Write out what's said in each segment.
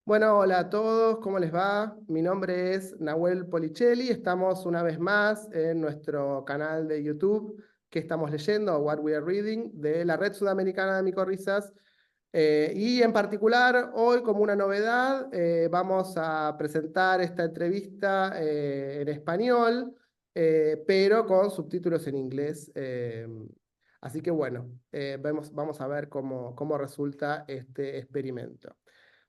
Bueno, hola a todos, ¿cómo les va? Mi nombre es Nahuel Policelli, estamos una vez más en nuestro canal de YouTube que estamos leyendo, What We Are Reading, de la Red Sudamericana de Micorrizas. Y en particular, hoy como una novedad, vamos a presentar esta entrevista en español, pero con subtítulos en inglés. Así que bueno, vamos a ver cómo resulta este experimento.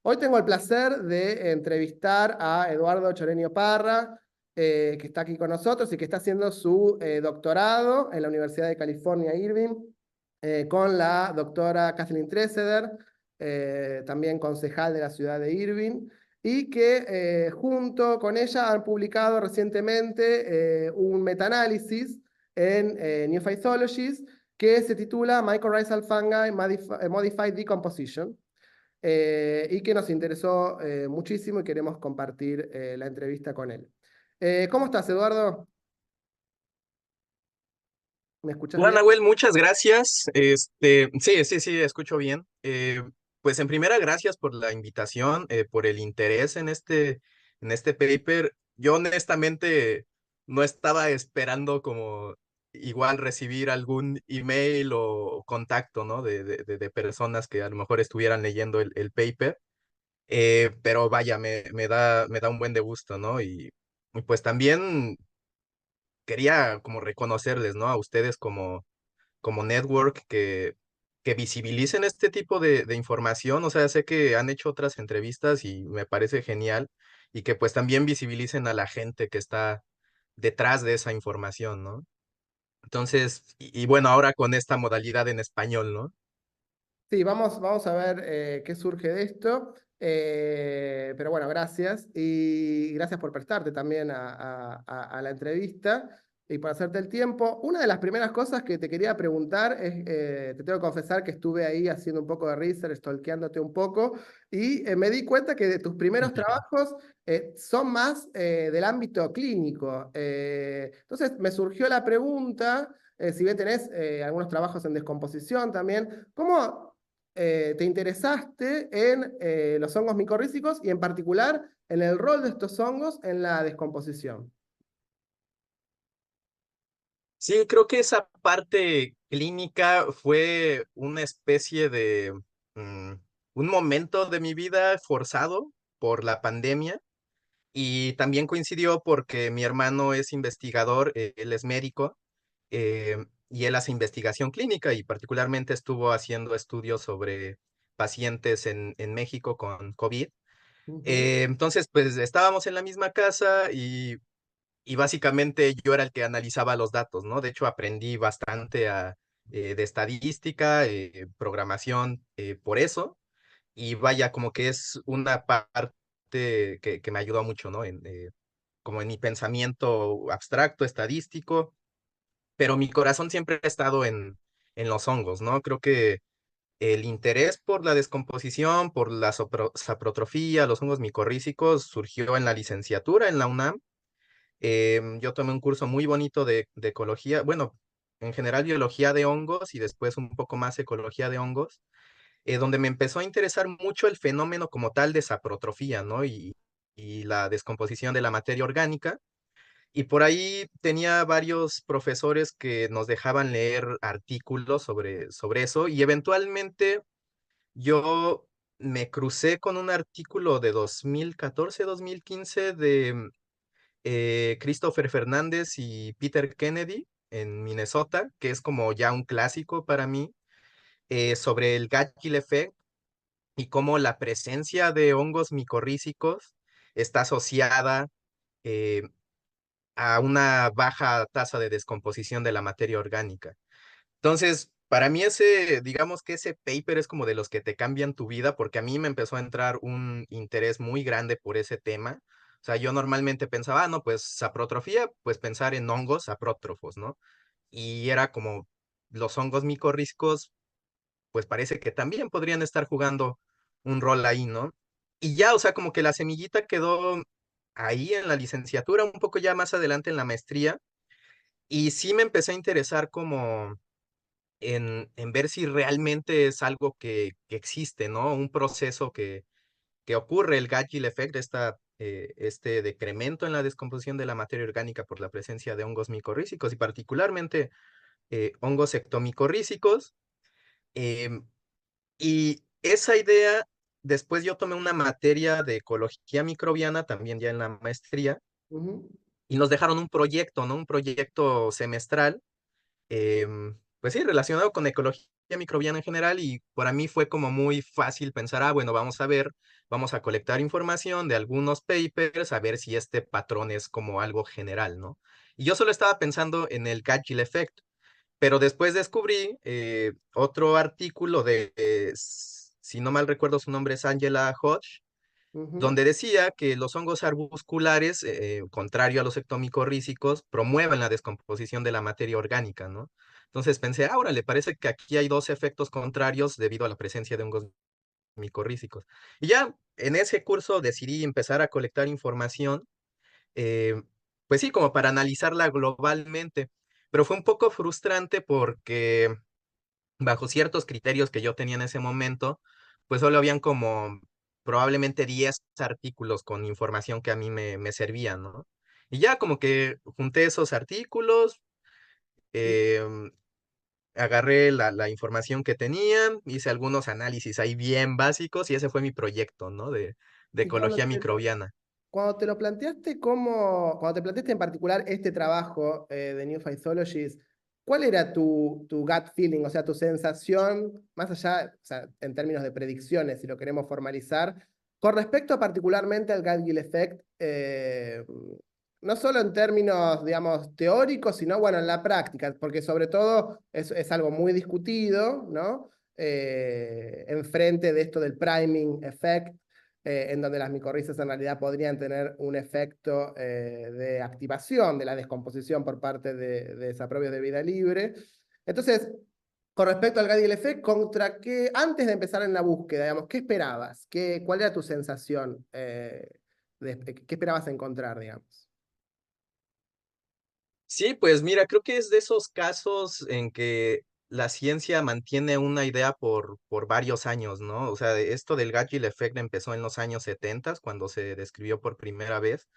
Hoy tengo el placer de entrevistar a Eduardo Choreño Parra, que está aquí con nosotros y que está haciendo su doctorado en la Universidad de California, Irvine, con la doctora Kathleen Treseder, también concejal de la ciudad de Irvine, y que junto con ella han publicado recientemente un metaanálisis en New Phytologies que se titula Mycorrhizal Fungi Modified Decomposition. Y que nos interesó muchísimo y queremos compartir la entrevista con él. ¿Cómo estás, Eduardo? ¿Me escuchas Hola bien? Nahuel, muchas gracias. Sí, escucho bien. Pues en primera, gracias por la invitación, por el interés en este paper. Yo honestamente no estaba esperando como igual recibir algún email o contacto, ¿no? De personas que a lo mejor estuvieran leyendo el paper. Pero vaya, me da un buen de gusto, ¿no? Y pues también quería como reconocerles, ¿no? A ustedes como network que visibilicen este tipo de información. O sea, sé que han hecho otras entrevistas y me parece genial y que pues también visibilicen a la gente que está detrás de esa información, ¿no? Entonces, y bueno, ahora con esta modalidad en español, ¿no? Sí, vamos a ver qué surge de esto. Pero bueno, gracias. Y gracias por prestarte también a la entrevista y por hacerte el tiempo. Una de las primeras cosas que te quería preguntar es, te tengo que confesar que estuve ahí haciendo un poco de research, stalkeándote un poco, y me di cuenta que de tus primeros trabajos son más del ámbito clínico. Entonces me surgió la pregunta, si bien tenés algunos trabajos en descomposición también, ¿cómo te interesaste en los hongos micorrízicos y en particular en el rol de estos hongos en la descomposición? Sí, creo que esa parte clínica fue una especie de mm, un momento de mi vida forzado por la pandemia. Y también coincidió porque mi hermano es investigador, él es médico, y él hace investigación clínica y particularmente estuvo haciendo estudios sobre pacientes en México con COVID. Ujú. Entonces, pues estábamos en la misma casa y básicamente yo era el que analizaba los datos, ¿no? De hecho, aprendí bastante de estadística, programación, por eso. Y vaya, como que es una parte que me ayudó mucho, ¿no? Como en mi pensamiento abstracto, estadístico, pero mi corazón siempre ha estado en los hongos, ¿no? Creo que el interés por la descomposición, por la saprotrofía, los hongos micorrízicos, surgió en la licenciatura en la UNAM. Yo tomé un curso muy bonito de ecología, bueno, en general biología de hongos y después un poco más ecología de hongos, donde me empezó a interesar mucho el fenómeno como tal de saprotrofía, ¿no? Y la descomposición de la materia orgánica. Y por ahí tenía varios profesores que nos dejaban leer artículos sobre eso y eventualmente yo me crucé con un artículo de 2014-2015 de Christopher Fernández y Peter Kennedy en Minnesota, que es como ya un clásico para mí, sobre el gut kill effect y cómo la presencia de hongos micorrízicos está asociada eh, a una baja tasa de descomposición de la materia orgánica. Entonces, para mí ese, digamos que ese paper es como de los que te cambian tu vida, porque a mí me empezó a entrar un interés muy grande por ese tema. O sea, yo normalmente pensaba, no, pues saprotrofía, pues pensar en hongos saprótrofos, ¿no? Y era como los hongos micorrízicos, pues parece que también podrían estar jugando un rol ahí, ¿no? Y ya, o sea, como que la semillita quedó ahí en la licenciatura, un poco ya más adelante en la maestría, y sí me empecé a interesar como en ver si realmente es algo que existe, ¿no? Un proceso que ocurre el Gagil effect, este decremento en la descomposición de la materia orgánica por la presencia de hongos micorrízicos y particularmente hongos ectomicorrízicos. Em, y esa idea, después yo tomé una materia de ecología microbiana, también ya en la maestría, Ujú, y nos dejaron un proyecto, ¿no? Un proyecto semestral, pues sí, relacionado con ecología microbiana en general, y para mí fue como muy fácil pensar, bueno, vamos a ver, vamos a colectar información de algunos papers, a ver si este patrón es como algo general, ¿no? Y yo solo estaba pensando en el Gagil effect, pero después descubrí otro artículo si no mal recuerdo su nombre es Angela Hodge, ujú. donde decía que los hongos arbusculares, contrario a los ectomicorrízicos, promueven la descomposición de la materia orgánica, ¿no? Entonces pensé, ahora le parece que aquí hay dos efectos contrarios debido a la presencia de hongos micorrízicos. Y ya en ese curso decidí empezar a colectar información, eh, pues sí, como para analizarla globalmente, pero fue un poco frustrante porque bajo ciertos criterios que yo tenía en ese momento, pues solo habían como probablemente 10 artículos con información que a mí me servía, ¿no? Y ya como que junté esos artículos, em, agarré la información que tenía, hice algunos análisis ahí bien básicos y ese fue mi proyecto, ¿no? De Y cuando ecología te lo, microbiana. cuando te lo planteaste, cuando te planteaste en particular este trabajo de New Phytologies, ¿cuál era tu gut feeling, o sea, tu sensación, más allá, o sea, en términos de predicciones, si lo queremos formalizar, con respecto particularmente al Gut-Gill effect, no solo en términos, digamos, teóricos, sino, bueno, en la práctica, porque sobre todo es algo muy discutido, ¿no? Enfrente de esto del priming effect, en donde las micorrizas en realidad podrían tener un efecto de activación de la descomposición por parte de desaprobios de vida libre. Entonces, con respecto al Gadiel Effect, antes de empezar en la búsqueda, digamos, ¿qué esperabas? ¿Cuál era tu sensación? ¿Qué esperabas encontrar, digamos? Sí, pues mira, creo que es de esos casos en que la ciencia mantiene una idea por varios años, ¿no? O sea, esto del Gagil Effect empezó en los años 70, cuando se describió por primera vez,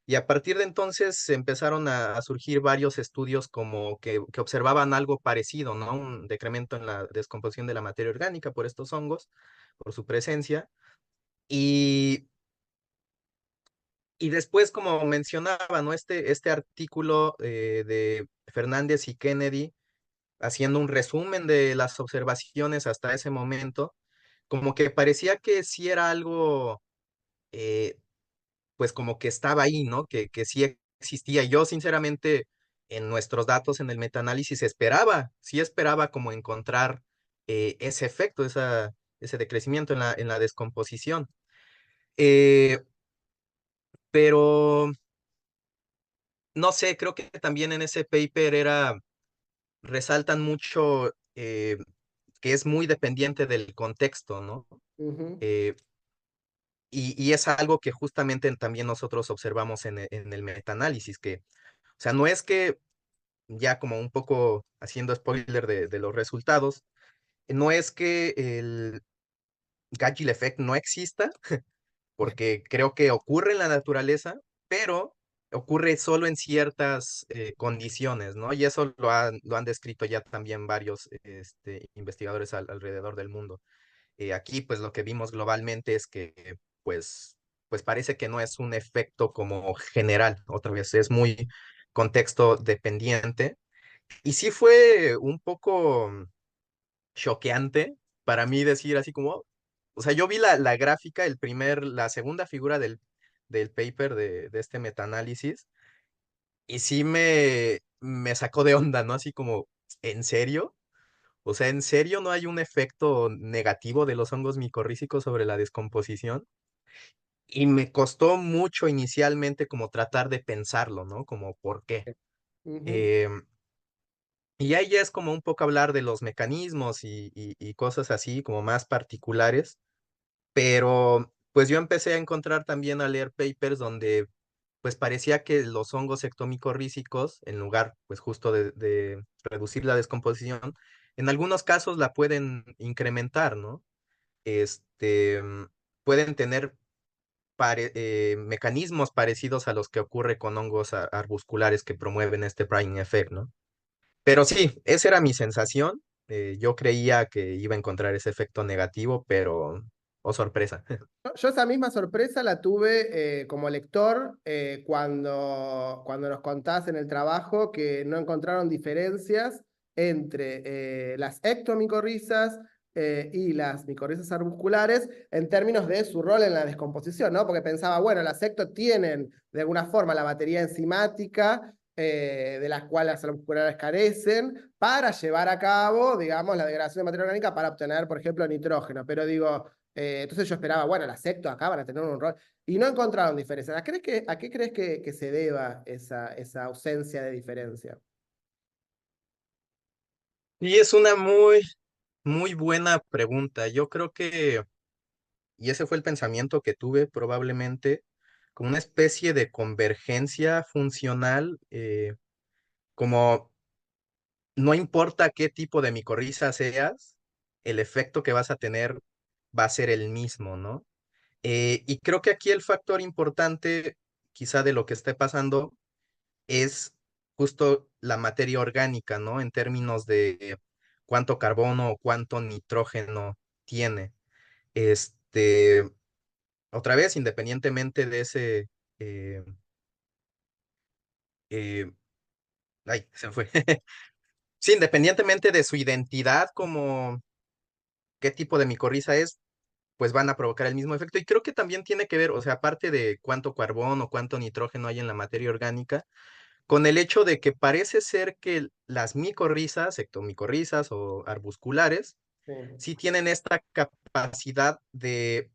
y a partir de entonces se empezaron a surgir varios estudios como que observaban algo parecido, ¿no? Un decremento en la descomposición de la materia orgánica por estos hongos, por su presencia. Y y después, como mencionaba, ¿no? Este artículo de Fernández y Kennedy, haciendo un resumen de las observaciones hasta ese momento, como que parecía que sí era algo, eh, pues como que estaba ahí, ¿no? Que sí existía. Yo, sinceramente, en nuestros datos, en el metaanálisis, sí esperaba como encontrar ese efecto, ese decrecimiento en la descomposición. Eh, pero no sé, creo que también en ese paper resaltan mucho que es muy dependiente del contexto, ¿no? Ujú, Eh, y es algo que justamente también nosotros observamos en el metaanálisis, o sea, no es que, ya como un poco haciendo spoiler de los resultados, no es que el Gagil effect no exista, porque creo que ocurre en la naturaleza, pero ocurre solo en ciertas condiciones, ¿no? Y eso lo han descrito ya también varios investigadores alrededor del mundo. Aquí, pues lo que vimos globalmente es que, pues, pues parece que no es un efecto como general, otra vez, es muy contexto dependiente. Y sí fue un poco choqueante para mí decir así como, o sea, yo vi la gráfica, la segunda figura del paper de este metaanálisis, y sí me sacó de onda, ¿no? Así como, ¿en serio? O sea, ¿en serio no hay un efecto negativo de los hongos micorrízicos sobre la descomposición? Y me costó mucho inicialmente como tratar de pensarlo, ¿no? Como, ¿por qué? ujú, Em, y ahí ya es como un poco hablar de los mecanismos y cosas así, como más particulares. Pero pues yo empecé a encontrar también a leer papers donde pues parecía que los hongos ectomicorrízicos, en lugar pues justo de reducir la descomposición, en algunos casos la pueden incrementar, ¿no? Este, pueden tener mecanismos parecidos a los que ocurre con hongos arbusculares que promueven este priming effect, ¿no? Pero sí, esa era mi sensación. Yo creía que iba a encontrar ese efecto negativo, pero, oh sorpresa. Yo esa misma sorpresa la tuve como lector cuando nos contás en el trabajo que no encontraron diferencias entre las ectomicorrizas y las micorrizas arbusculares en términos de su rol en la descomposición, ¿no? Porque pensaba, bueno, las ecto tienen de alguna forma la batería enzimática de las cuales las arbusculares carecen para llevar a cabo, digamos, la degradación de materia orgánica para obtener, por ejemplo, nitrógeno. Pero digo, entonces yo esperaba, bueno, las secto acá van a tener un rol. Y no encontraron diferencia. ¿A qué crees que se deba esa ausencia de diferencia? Y es una muy, muy buena pregunta. Yo creo que, y ese fue el pensamiento que tuve probablemente, como una especie de convergencia funcional, como no importa qué tipo de micorriza seas, el efecto que vas a tener va a ser el mismo, ¿no? Y creo que aquí el factor importante, quizá de lo que esté pasando, es justo la materia orgánica, ¿no? En términos de cuánto carbono o cuánto nitrógeno tiene. Este, otra vez, independientemente de ese, eh, eh, ay, se me fue. Sí, independientemente de su identidad como qué tipo de micorriza es, pues van a provocar el mismo efecto. Y creo que también tiene que ver, o sea, aparte de cuánto carbono o cuánto nitrógeno hay en la materia orgánica, con el hecho de que parece ser que las micorrizas, ectomicorrizas o arbusculares, Sí. sí tienen esta capacidad de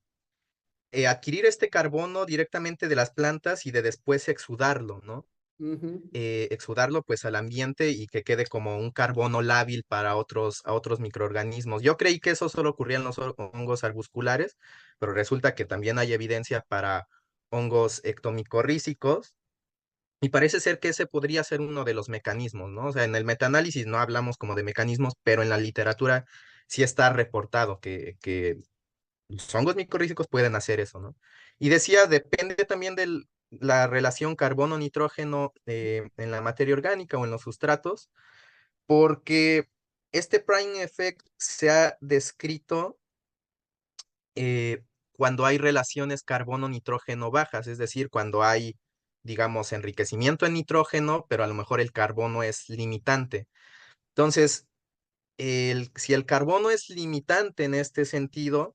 adquirir este carbono directamente de las plantas y de después exudarlo, ¿no? Ujú. Exudarlo pues al ambiente y que quede como un carbono lábil para a otros microorganismos. Yo creí que eso solo ocurría en los hongos arbusculares, pero resulta que también hay evidencia para hongos ectomicorrícicos y parece ser que ese podría ser uno de los mecanismos, ¿no? O sea, en el metaanálisis no hablamos como de mecanismos, pero en la literatura sí está reportado que los hongos micorrízicos pueden hacer eso, ¿no? Y decía, depende también de la relación carbono-nitrógeno en la materia orgánica o en los sustratos, porque este prime effect se ha descrito eh, cuando hay relaciones carbono-nitrógeno bajas, es decir, cuando hay, digamos, enriquecimiento en nitrógeno, pero a lo mejor el carbono es limitante. Entonces, si el carbono es limitante en este sentido,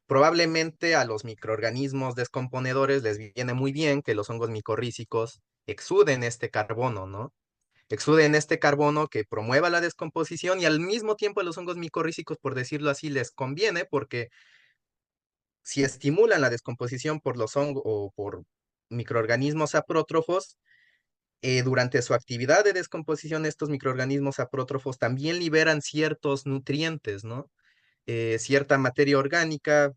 probablemente a los microorganismos descomponedores les viene muy bien que los hongos micorrízicos exuden este carbono, ¿no? Exuden este carbono que promueva la descomposición y al mismo tiempo a los hongos micorrízicos, por decirlo así, les conviene porque si estimulan la descomposición por los hongos o por microorganismos aprótrofos, durante su actividad de descomposición, estos microorganismos aprótrofos también liberan ciertos nutrientes, ¿no? Cierta materia orgánica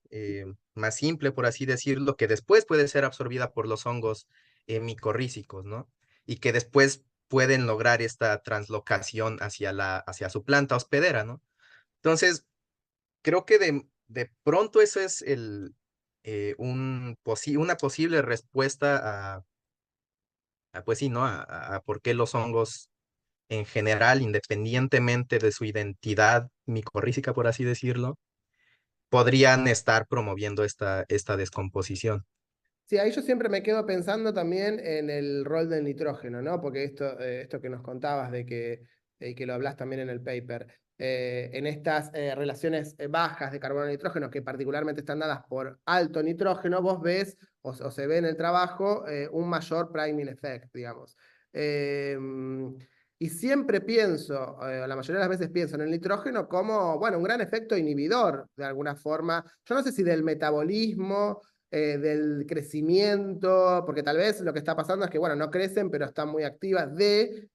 más simple, por así decirlo, que después puede ser absorbida por los hongos micorrízicos, ¿no? Y que después pueden lograr esta translocación hacia su planta hospedera, ¿no? Entonces, creo que de pronto eso es una posible respuesta pues sí, ¿no? A por qué los hongos en general, independientemente de su identidad micorrícica, por así decirlo, podrían estar promoviendo esta descomposición. Sí, ahí yo siempre me quedo pensando también en el rol del nitrógeno, ¿no? Porque esto que nos contabas de que lo hablas también en el paper, en estas relaciones bajas de carbono-nitrógeno que particularmente están dadas por alto nitrógeno, vos ves o se ve en el trabajo un mayor priming effect, digamos. Eh, y siempre pienso, la mayoría de las veces pienso en el nitrógeno como, bueno, un gran efecto inhibidor de alguna forma. Yo no sé si del metabolismo del crecimiento, porque tal vez lo que está pasando es que, bueno, no crecen, pero están muy activas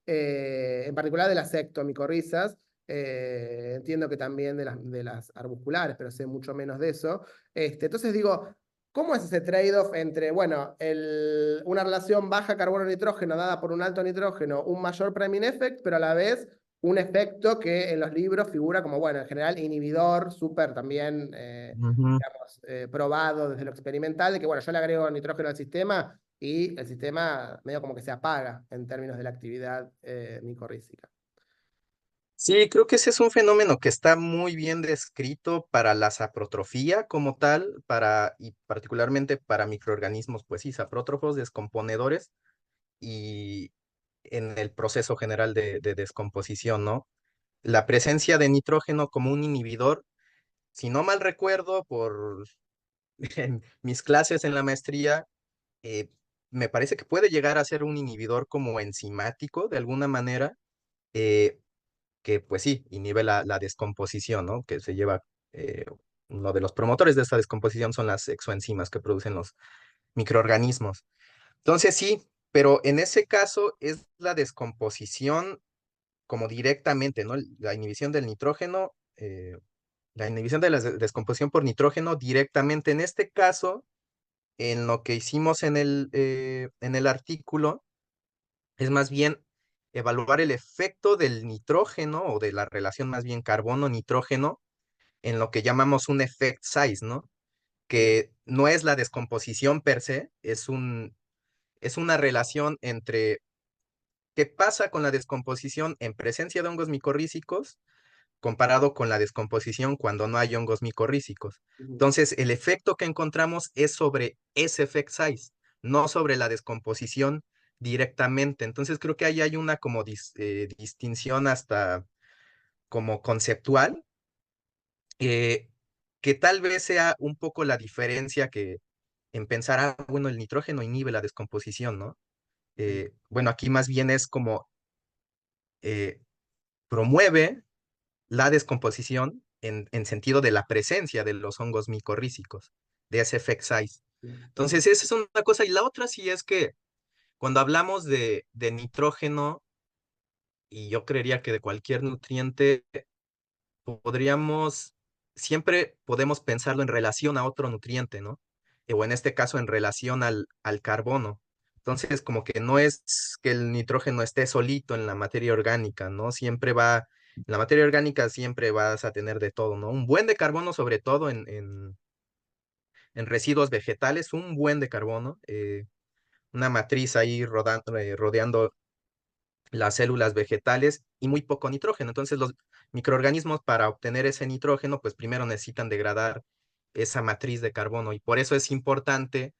en particular de las ectomicorrizas, entiendo que también de las arbusculares, pero sé mucho menos de eso. Entonces digo, ¿cómo es ese trade-off entre, bueno, una relación baja carbono-nitrógeno dada por un alto nitrógeno, un mayor priming effect, pero a la vez un efecto que en los libros figura como, bueno, en general inhibidor, súper también, Ujú. digamos, probado desde lo experimental, de que, bueno, yo le agrego nitrógeno al sistema y el sistema medio como que se apaga en términos de la actividad micorrícica. Sí, creo que ese es un fenómeno que está muy bien descrito para la saprotrofía como tal, y particularmente para microorganismos, pues sí, saprótrofos, descomponedores, y en el proceso general de descomposición, ¿no? La presencia de nitrógeno como un inhibidor, si no mal recuerdo, por en mis clases en la maestría, eh, me parece que puede llegar a ser un inhibidor como enzimático de alguna manera, eh, que pues sí, inhibe la descomposición, ¿no? Que se lleva, eh, uno de los promotores de esta descomposición son las exoenzimas que producen los microorganismos. Entonces sí, pero en ese caso es la descomposición como directamente, ¿no? La inhibición del nitrógeno, la inhibición de la descomposición por nitrógeno directamente. En este caso, en lo que hicimos en el artículo, es más bien evaluar el efecto del nitrógeno o de la relación más bien carbono-nitrógeno en lo que llamamos un effect size, ¿no? Bien. Que no es la descomposición per se, es una relación entre qué pasa con la descomposición en presencia de hongos micorrízicos comparado con la descomposición cuando no hay hongos micorrízicos. Ujú. Entonces, el efecto que encontramos es sobre ese effect size, no sobre la descomposición directamente. Entonces, creo que ahí hay una como distinción hasta como conceptual, eh, que tal vez sea un poco la diferencia que en pensar, bueno, el nitrógeno inhibe la descomposición, ¿no? Mm. Bueno, aquí más bien es como eh, promueve la descomposición en sentido de la presencia de los hongos micorrízicos, de ese effect size. Entonces, esa es una cosa. Y la otra sí es que cuando hablamos de nitrógeno, y yo creería que de cualquier nutriente, podríamos, siempre podemos pensarlo en relación a otro nutriente, ¿no? O en este caso en relación al carbono. Entonces, como que no es que el nitrógeno esté solito en la materia orgánica, ¿no? En la materia orgánica siempre vas a tener de todo, ¿no? Un buen de carbono, sobre todo en residuos vegetales, un buen de carbono, una matriz ahí rodeando las células vegetales y muy poco nitrógeno. Entonces los microorganismos para obtener ese nitrógeno, pues primero necesitan degradar esa matriz de carbono y por eso es importante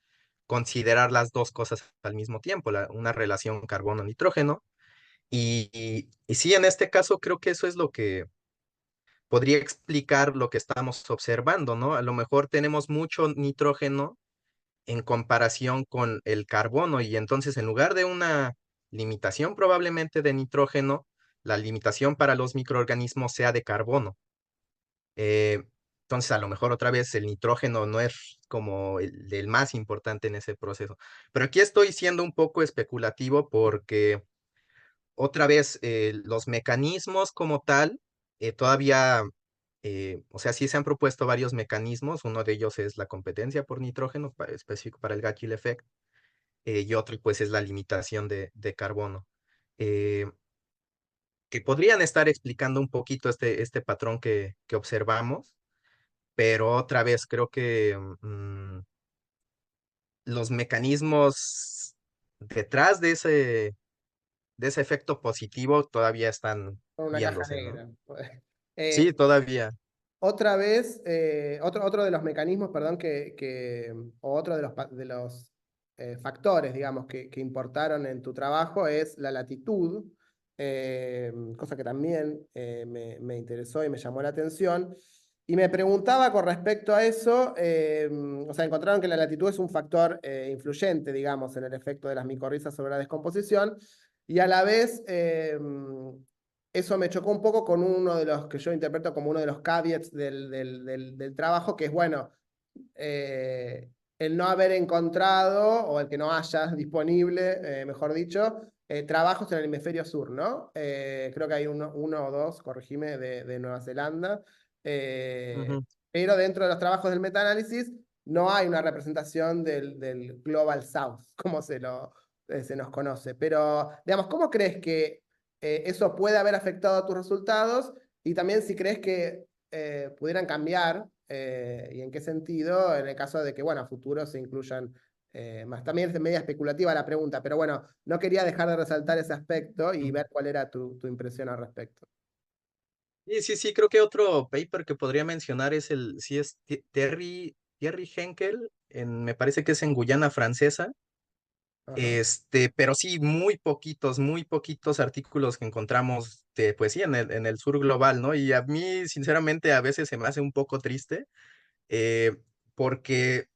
considerar las dos cosas al mismo tiempo, una relación carbono-nitrógeno. Y sí, en este caso creo que eso es lo que podría explicar lo que estamos observando, ¿no? A lo mejor tenemos mucho nitrógeno en comparación con el carbono y entonces en lugar de una limitación probablemente de nitrógeno, la limitación para los microorganismos sea de carbono. Eh, entonces a lo mejor otra vez el nitrógeno no es como el más importante en ese proceso. Pero aquí estoy siendo un poco especulativo porque otra vez los mecanismos como tal todavía, o sea, sí se han propuesto varios mecanismos. Uno de ellos es la competencia por nitrógeno específico para el Gachil effect, y otro pues es la limitación de carbono, eh, que podrían estar explicando un poquito este patrón que observamos, pero otra vez creo que los mecanismos detrás de ese efecto positivo todavía están Con una caja viéndose, ¿no? negra. Sí, todavía. Otra vez, otro de los mecanismos, perdón, o otro de los factores, digamos, que importaron en tu trabajo es la latitud, cosa que también me interesó y me llamó la atención. Y me preguntaba con respecto a eso, o sea, encontraron que la latitud es un factor influyente, digamos, en el efecto de las micorrizas sobre la descomposición, y a la vez eso me chocó un poco con uno de los que yo interpreto como uno de los caveats del trabajo, que es, bueno, el no haber encontrado, o el que no haya disponible, mejor dicho, trabajos en el hemisferio sur, ¿no? Creo que hay uno o dos, corregime, de Nueva Zelanda. eh, Ujú. pero dentro de los trabajos del metaanálisis no hay una representación del Global South, como se nos conoce. Pero, digamos, ¿cómo crees que eso puede haber afectado a tus resultados y también si crees que pudieran cambiar y en qué sentido en el caso de que, bueno, a futuro se incluyan más. También es media especulativa la pregunta, pero bueno, no quería dejar de resaltar ese aspecto y ver cuál era tu impresión al respecto. Sí, sí, sí, creo que otro paper que podría mencionar es sí es Thierry Henkel, me parece que es en Guyana Francesa. Ajá. Pero sí, muy poquitos artículos que encontramos de poesía en el sur global, ¿no? Y a mí, sinceramente, a veces se me hace un poco triste, eh, porque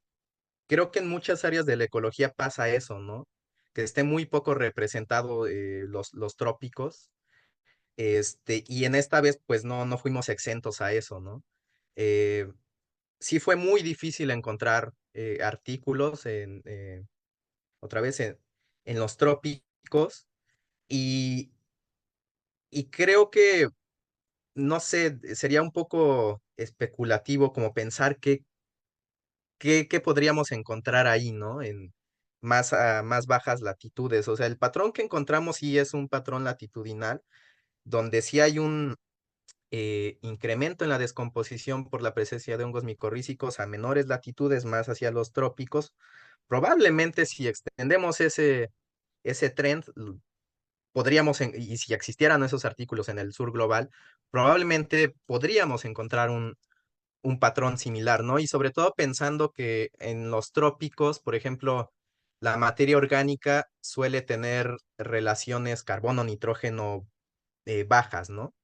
creo que en muchas áreas de la ecología pasa eso, ¿no? Que esté muy poco representado los trópicos, y en esta vez, pues no fuimos exentos a eso, ¿no? Eh, sí fue muy difícil encontrar artículos otra vez en los trópicos. Y, y creo que, no sé, sería un poco especulativo como pensar qué podríamos encontrar ahí, ¿no? En más bajas latitudes. O sea, el patrón que encontramos sí es un patrón latitudinal, donde sí hay un incremento en la descomposición por la presencia de hongos micorrízicos a menores latitudes, más hacia los trópicos. Probablemente si extendemos ese trend, podríamos, y si existieran esos artículos en el sur global, probablemente podríamos encontrar un patrón similar, ¿no? Y sobre todo pensando que en los trópicos, por ejemplo, la materia orgánica suele tener relaciones carbono-nitrógeno bajas, ¿no?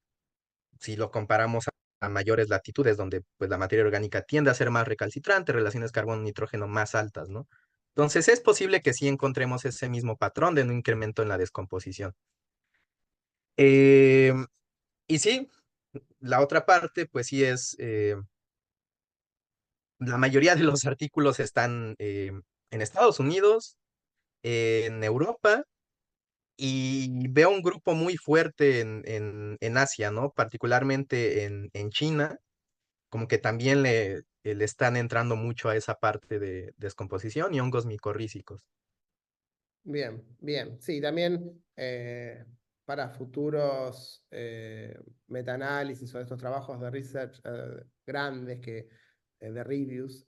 Si lo comparamos a mayores latitudes, donde pues la materia orgánica tiende a ser más recalcitrante, relaciones carbono-nitrógeno más altas, ¿no? Entonces es posible que sí encontremos ese mismo patrón de un incremento en la descomposición. Eh, y sí, la otra parte, pues sí es, la mayoría de los artículos están en Estados Unidos, en Europa, y veo un grupo muy fuerte en Asia, ¿no? Particularmente en China, como que también le están entrando mucho a esa parte de descomposición y hongos micorrízicos. Bien, bien. Sí, también para futuros metaanálisis o estos trabajos de research grandes de reviews,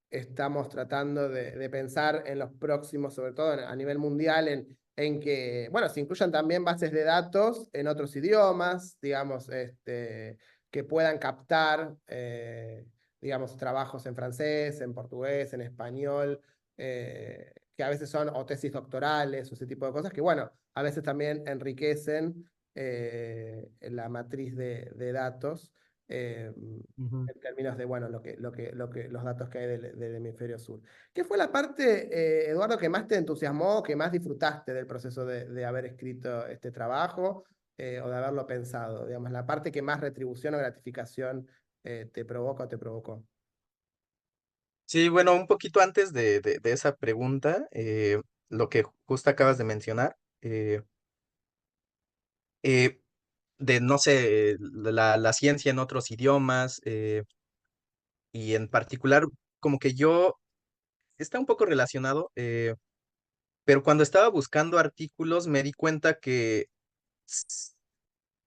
estamos tratando de pensar en los próximos, sobre todo a nivel mundial, en que, bueno, se incluyan también bases de datos en otros idiomas, digamos, que puedan captar, digamos, trabajos en francés, en portugués, en español, que a veces son o tesis doctorales o ese tipo de cosas, que, bueno, a veces también enriquecen la matriz de datos. Eh, Ujú. en términos de, bueno, los datos que hay del hemisferio sur. ¿Qué fue la parte, Eduardo, que más te entusiasmó, que más disfrutaste del proceso de haber escrito este trabajo o de haberlo pensado? Digamos, la parte que más retribución o gratificación te provoca o te provocó. Sí, bueno, un poquito antes de esa pregunta, lo que justo acabas de mencionar, eh, de, no sé, la ciencia en otros idiomas, y en particular, como que yo, está un poco relacionado, pero cuando estaba buscando artículos me di cuenta que s-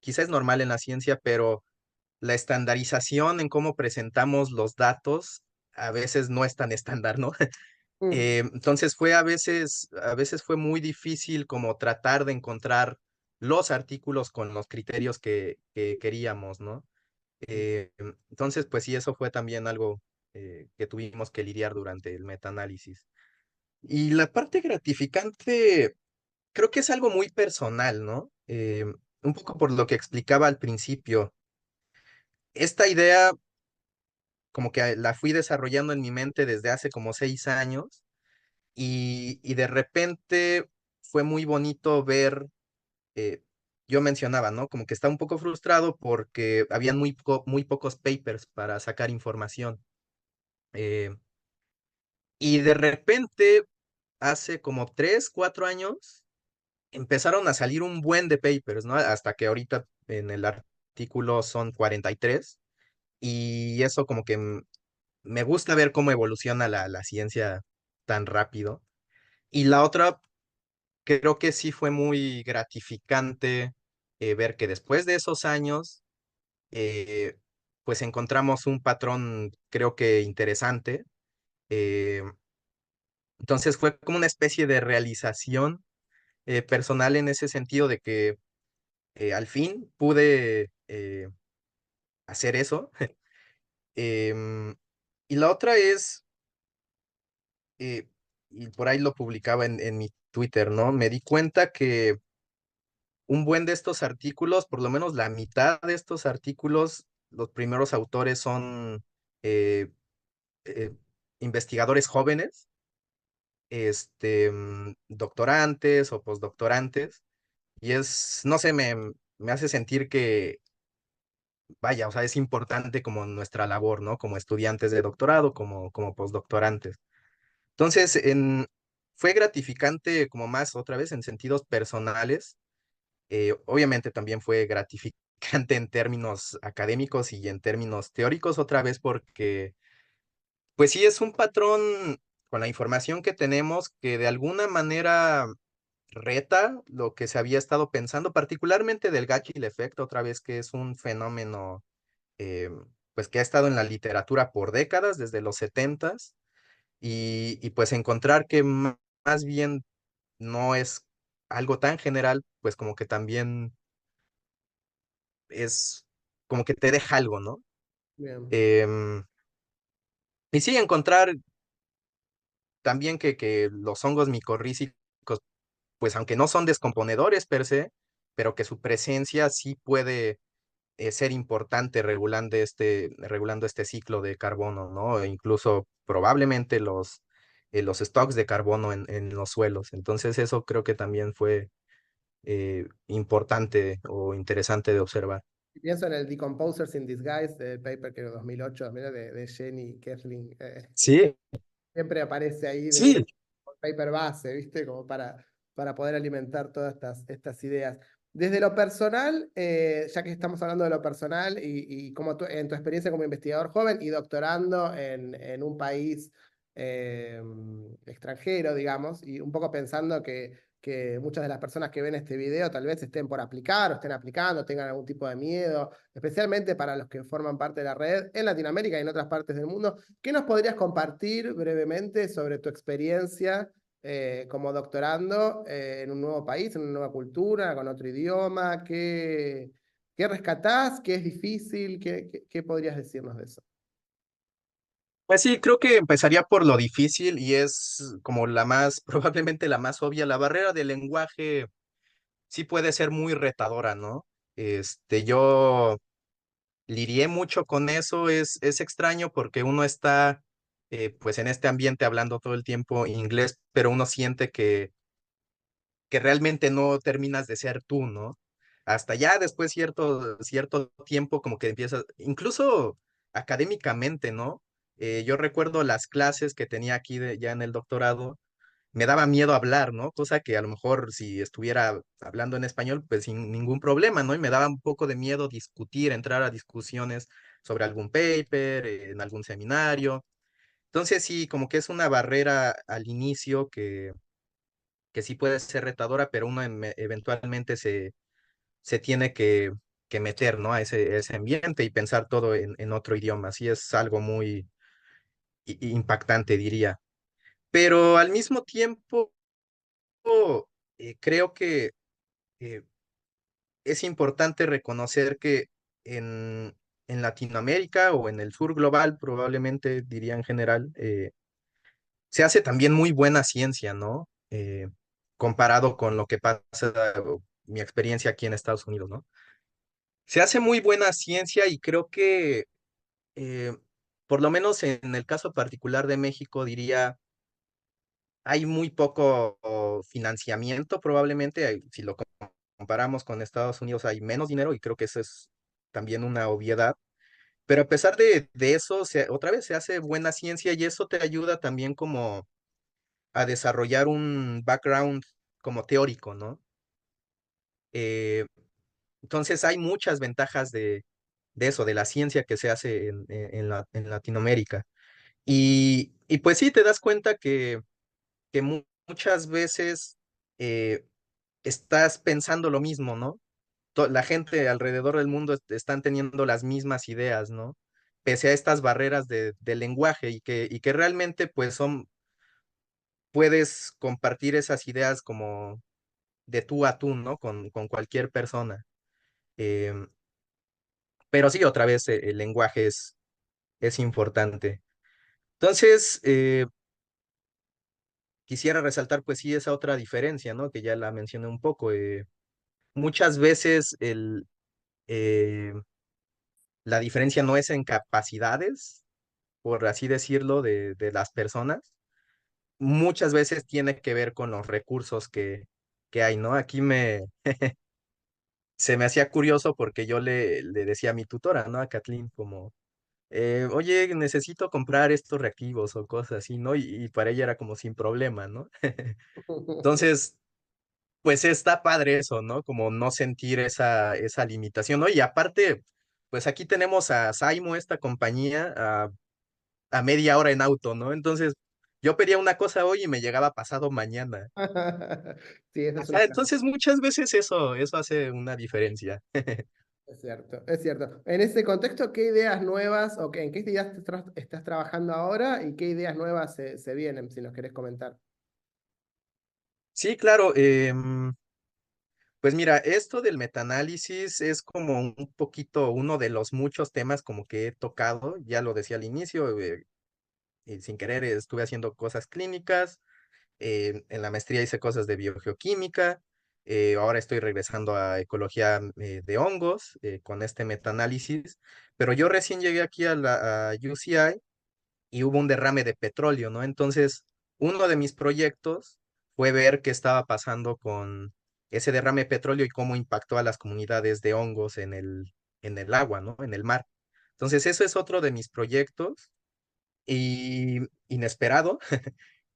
quizá es normal en la ciencia, pero la estandarización en cómo presentamos los datos a veces no es tan estándar, ¿no? Mm, Entonces a veces fue muy difícil como tratar de encontrar los artículos con los criterios que queríamos, ¿no? Entonces, pues sí, eso fue también algo que tuvimos que lidiar durante el metaanálisis. Y la parte gratificante, creo que es algo muy personal, ¿no? Un poco por lo que explicaba al principio. Esta idea como que la fui desarrollando en mi mente desde hace como 6 años y de repente fue muy bonito ver, eh, yo mencionaba, ¿no? Como que estaba un poco frustrado porque habían muy pocos papers para sacar información. eh, y de repente, hace como 3, 4 años, empezaron a salir un buen de papers, ¿no? Hasta que ahorita en el artículo son 43 y eso como que me gusta ver cómo evoluciona la ciencia tan rápido. Y la otra creo que sí fue muy gratificante ver que después de esos años, eh, pues encontramos un patrón, creo que interesante. Eh, entonces fue como una especie de realización personal en ese sentido de que al fin pude hacer eso. Em, y la otra es, eh, y por ahí lo publicaba en mi Twitter, ¿no? Me di cuenta que un buen de estos artículos, por lo menos la mitad de estos artículos, los primeros autores son eh, eh, investigadores jóvenes, doctorantes o postdoctorantes, y es, no sé, me hace sentir que, vaya, o sea, es importante como nuestra labor, ¿no? Como estudiantes de doctorado, como postdoctorantes. Entonces, fue gratificante como más otra vez en sentidos personales. Obviamente también fue gratificante en términos académicos y en términos teóricos otra vez porque, pues sí, es un patrón con la información que tenemos que de alguna manera reta lo que se había estado pensando, particularmente del Gachil Effect, otra vez que es un fenómeno eh, pues que ha estado en la literatura por décadas, desde los setentas, y pues encontrar que más bien no es algo tan general, pues como que también es como que te deja algo, ¿no? Bien, Em, y sí, encontrar también que los hongos micorrízicos, pues aunque no son descomponedores per se, pero que su presencia sí puede ser importante regulando este ciclo de carbono, ¿no? E incluso probablemente los stocks de carbono en los suelos. Entonces eso creo que también fue importante o interesante de observar. y pienso en el Decomposers in Disguise, del paper que en 2008, mira, de Jenny Kerling. Sí, Siempre aparece ahí de sí. paper base, ¿viste? Como para poder alimentar todas estas ideas. Desde lo personal, ya que estamos hablando de lo personal y como en tu experiencia como investigador joven y doctorando en un país eh, extranjero, digamos, y un poco pensando que muchas de las personas que ven este video tal vez estén por aplicar o estén aplicando, tengan algún tipo de miedo, especialmente para los que forman parte de la red en Latinoamérica y en otras partes del mundo. ¿Qué nos podrías compartir brevemente sobre tu experiencia como doctorando en un nuevo país, en una nueva cultura, con otro idioma? ¿Qué rescatás? ¿Qué es difícil? ¿Qué podrías decirnos de eso? Pues sí, creo que empezaría por lo difícil y es como la más, probablemente la más obvia. La barrera del lenguaje sí puede ser muy retadora, ¿no? Yo lidié mucho con eso, es extraño porque uno está pues en este ambiente hablando todo el tiempo inglés, pero uno siente que realmente no terminas de ser tú, ¿no? Hasta ya después cierto tiempo como que empiezas, incluso académicamente, ¿no? Yo recuerdo las clases que tenía aquí ya en el doctorado, me daba miedo hablar, ¿no? Cosa que a lo mejor si estuviera hablando en español, pues sin ningún problema, ¿no? Y me daba un poco de miedo discutir, entrar a discusiones sobre algún paper, en algún seminario. Entonces sí, como que es una barrera al inicio que sí puede ser retadora, pero uno eventualmente se tiene que meter, ¿no? A ese ambiente y pensar todo en otro idioma. Sí es algo muy impactante, diría. Pero al mismo tiempo, creo que eh, es importante reconocer que en, en Latinoamérica o en el sur global, probablemente diría en general, se hace también muy buena ciencia, ¿no? Comparado con lo que pasa, o mi experiencia aquí en Estados Unidos, ¿no? Se hace muy buena ciencia y creo que, eh, por lo menos en el caso particular de México, diría, hay muy poco financiamiento probablemente, si lo comparamos con Estados Unidos hay menos dinero y creo que eso es también una obviedad, pero a pesar de eso, otra vez se hace buena ciencia y eso te ayuda también como a desarrollar un background como teórico, ¿no? Eh, entonces hay muchas ventajas de eso, de la ciencia que se hace en Latinoamérica. Y pues sí, te das cuenta que muchas veces eh, estás pensando lo mismo, ¿no? La gente alrededor del mundo están teniendo las mismas ideas, ¿no? Pese a estas barreras del lenguaje y que realmente pues puedes compartir esas ideas como de tú a tú, ¿no? Con cualquier persona. Em, pero sí, otra vez el lenguaje es importante. Entonces, quisiera resaltar pues sí esa otra diferencia, ¿no? Que ya la mencioné un poco. Muchas veces eh, la diferencia no es en capacidades, por así decirlo, de las personas. Muchas veces tiene que ver con los recursos que hay, ¿no? Se me hacía curioso porque yo le decía a mi tutora, ¿no? A Kathleen, como, oye, necesito comprar estos reactivos o cosas así, ¿no? Y para ella era como sin problema, ¿no? Entonces, pues está padre eso, ¿no? Como no sentir esa limitación, ¿no? Y aparte, pues aquí tenemos a Saimo, esta compañía, a media hora en auto, ¿no? Entonces, yo pedía una cosa hoy y me llegaba pasado mañana. Sí, esa es una Ajá, gran. entonces muchas veces eso hace una diferencia. Es cierto, es cierto. En ese contexto, ¿qué ideas nuevas o en qué ideas estás trabajando ahora y qué ideas nuevas se vienen, si nos querés comentar? Sí, claro. Pues mira, esto del metaanálisis es como un poquito uno de los muchos temas como que he tocado, ya lo decía al inicio, y sin querer estuve haciendo cosas clínicas, en la maestría hice cosas de biogeoquímica, ahora estoy regresando a ecología de hongos con este metaanálisis, pero yo recién llegué aquí a UCI y hubo un derrame de petróleo, ¿no? Entonces, uno de mis proyectos fue ver qué estaba pasando con ese derrame de petróleo y cómo impactó a las comunidades de hongos en el agua, ¿no? En el mar. Entonces, eso es otro de mis proyectos y inesperado.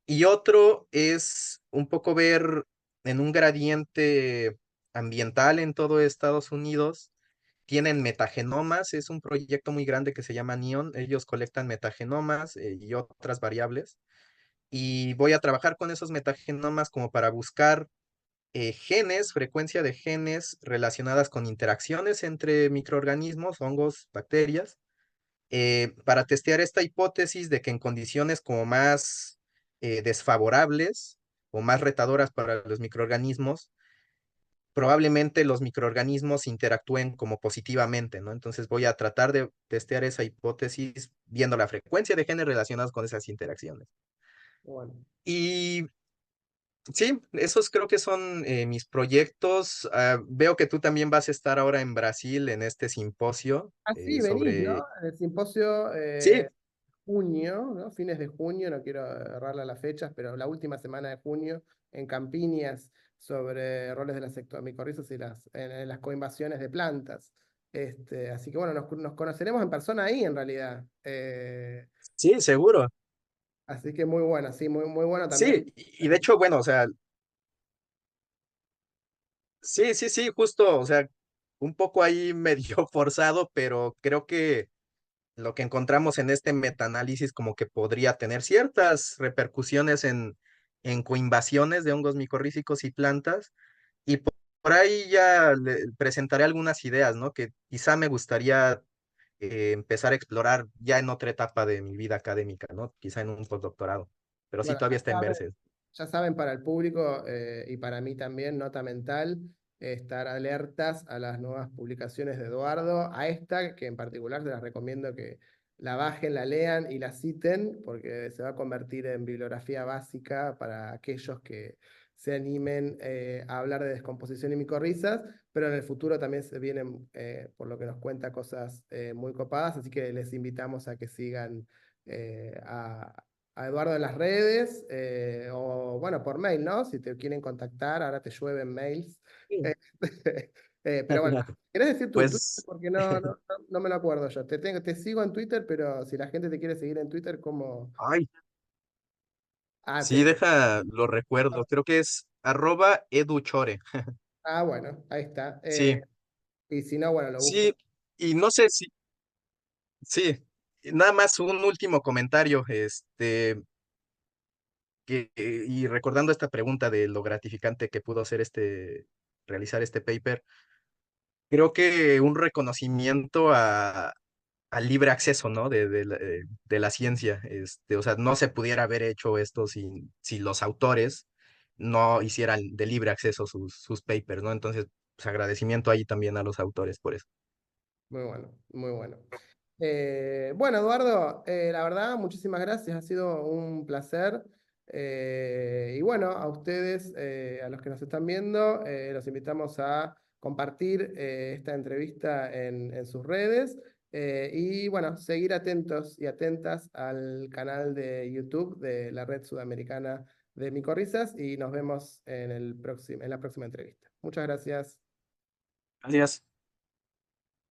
Y otro es un poco ver en un gradiente ambiental en todo Estados Unidos. Tienen metagenomas, es un proyecto muy grande que se llama NEON. Ellos colectan metagenomas y otras variables. Y voy a trabajar con esos metagenomas como para buscar genes, frecuencia de genes relacionadas con interacciones entre microorganismos, hongos, bacterias, para testear esta hipótesis de que en condiciones como más desfavorables o más retadoras para los microorganismos, probablemente los microorganismos interactúen como positivamente, ¿no? Entonces voy a tratar de testear esa hipótesis viendo la frecuencia de genes relacionados con esas interacciones. Bueno. Y sí, esos creo que son mis proyectos. Ah, veo que tú también vas a estar ahora en Brasil en este simposio Ah, sí, venís, ¿no? sobre... El simposio Sí, junio, ¿no? Fines de junio, no quiero errarle a las fechas, pero la última semana de junio en Campiñas sobre roles de las ectomicorrizas y en las coinvasiones de plantas. Así que bueno, nos conoceremos en persona ahí en realidad. sí, seguro. Así que muy bueno, sí, muy bueno también. Sí, y de hecho, bueno, o sea, sí, sí, sí, justo, o sea, un poco ahí medio forzado, pero creo que lo que encontramos en este metaanálisis como que podría tener ciertas repercusiones en coinvasiones de hongos micorrízicos y plantas, y por ahí ya le presentaré algunas ideas, ¿no? Que quizá me gustaría empezar a explorar ya en otra etapa de mi vida académica, ¿no? Quizá en un postdoctorado, pero sí, Bueno, todavía está en verse. ya saben para el público y para mí también, nota mental, estar alertas a las nuevas publicaciones de Eduardo, a esta que en particular se las recomiendo que la bajen, la lean y la citen, porque se va a convertir en bibliografía básica para aquellos que se animen a hablar de descomposición y micorrizas, pero en el futuro también se vienen, por lo que nos cuenta, cosas muy copadas, así que les invitamos a que sigan a Eduardo en las redes o bueno, por mail, ¿no? Si te quieren contactar, ahora te llueven mails. Sí. Pero bueno, ¿querés decir tu Twitter? Pues, Porque no me lo acuerdo yo. Te sigo en Twitter, pero si la gente te quiere seguir en Twitter, ¿cómo? ay, Ah, sí, deja, lo recuerdo, creo que es @educhore. bueno, ahí está. Sí, Y si no, bueno, lo busco. sí, y no sé si, sí, nada más un último comentario, y recordando esta pregunta de lo gratificante que pudo ser realizar este paper, creo que un reconocimiento al libre acceso, ¿no? De la ciencia. O sea, no se pudiera haber hecho esto si los autores no hicieran de libre acceso sus papers, ¿no? Entonces, pues agradecimiento ahí también a los autores por eso. Muy bueno, muy bueno. Bueno, Eduardo, la verdad, muchísimas gracias, ha sido un placer. Y bueno, a ustedes, a los que nos están viendo, los invitamos a compartir esta entrevista en sus redes. Y bueno, seguir atentos y atentas al canal de YouTube de la Red Sudamericana de Micorrizas y nos vemos en la próxima entrevista. Muchas gracias. Gracias.